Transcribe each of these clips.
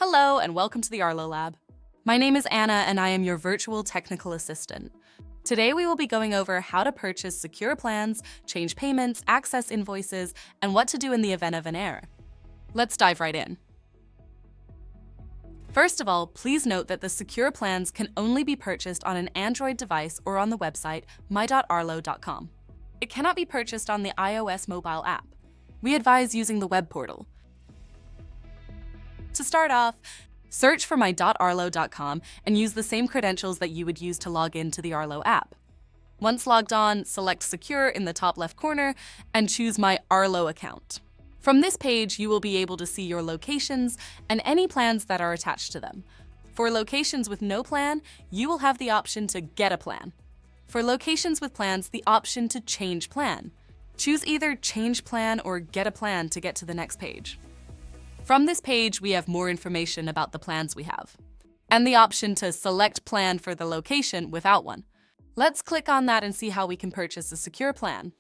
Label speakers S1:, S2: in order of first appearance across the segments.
S1: Hello and welcome to the Arlo Lab. My name is Anna and I am your virtual technical assistant. Today we will be going over how to purchase secure plans, change payments, access invoices, and what to do in the event of an error. Let's dive right in. First of all, please note that the secure plans can only be purchased on an Android device or on the website my.arlo.com. It cannot be purchased on the iOS mobile app. We advise using the web portal. To start off, search for my.arlo.com and use the same credentials that you would use to log into the Arlo app. Once logged on, select Secure in the top left corner and choose My Arlo account. From this page, you will be able to see your locations and any plans that are attached to them. For locations with no plan, you will have the option to Get a Plan. For locations with plans, the option to Change Plan. Choose either Change Plan or Get a Plan to get to the next page. From this page, we have more information about the plans we have, and the option to select plan for the location without one. Let's click on that and see how we can purchase a secure plan.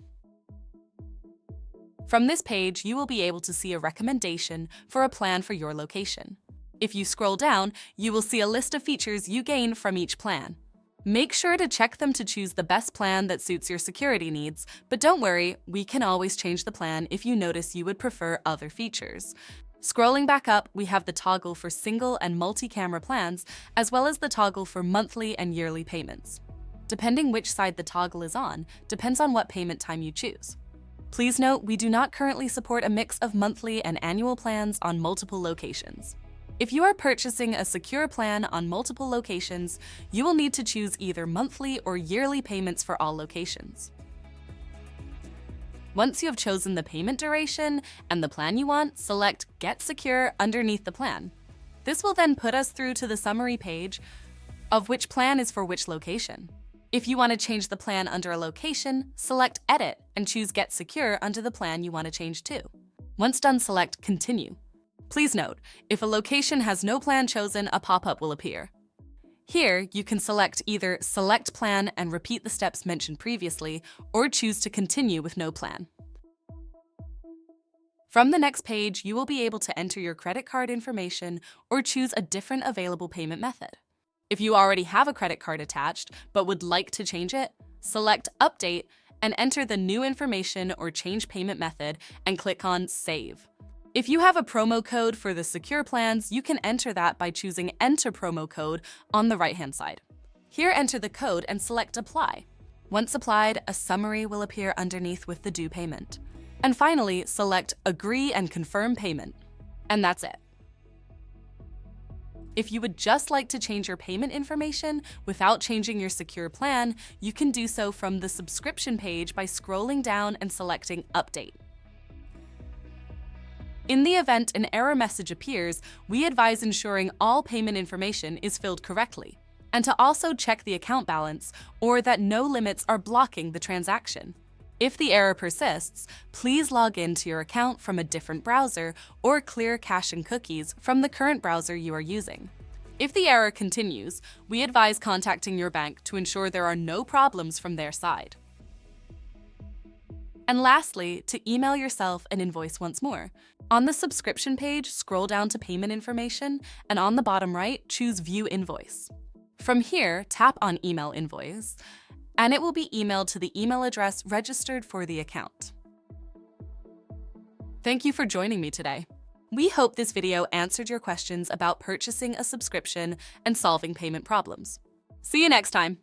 S1: From this page, you will be able to see a recommendation for a plan for your location. If you scroll down, you will see a list of features you gain from each plan. Make sure to check them to choose the best plan that suits your security needs, but don't worry, we can always change the plan if you notice you would prefer other features. Scrolling back up, we have the toggle for single and multi-camera plans, as well as the toggle for monthly and yearly payments. Depending which side the toggle is on, depends on what payment time you choose. Please note, we do not currently support a mix of monthly and annual plans on multiple locations. If you are purchasing a secure plan on multiple locations, you will need to choose either monthly or yearly payments for all locations. Once you have chosen the payment duration and the plan you want, select Get Secure underneath the plan. This will then put us through to the summary page of which plan is for which location. If you want to change the plan under a location, select Edit and choose Get Secure under the plan you want to change to. Once done, select Continue. Please note, if a location has no plan chosen, a pop-up will appear. Here, you can select either Select Plan and repeat the steps mentioned previously, or choose to continue with no plan. From the next page, you will be able to enter your credit card information or choose a different available payment method. If you already have a credit card attached but would like to change it, select Update and enter the new information or change payment method and click on Save. If you have a promo code for the secure plans, you can enter that by choosing Enter Promo Code on the right-hand side. Here, enter the code and select Apply. Once applied, a summary will appear underneath with the due payment. And finally, select Agree and Confirm Payment. And that's it. If you would just like to change your payment information without changing your secure plan, you can do so from the subscription page by scrolling down and selecting Update. In the event an error message appears, we advise ensuring all payment information is filled correctly, and to also check the account balance or that no limits are blocking the transaction. If the error persists, please log into your account from a different browser or clear cache and cookies from the current browser you are using. If the error continues, we advise contacting your bank to ensure there are no problems from their side. And lastly, to email yourself an invoice once more. On the subscription page, scroll down to Payment Information, and on the bottom right, choose View Invoice. From here, tap on Email Invoice, and it will be emailed to the email address registered for the account. Thank you for joining me today. We hope this video answered your questions about purchasing a subscription and solving payment problems. See you next time!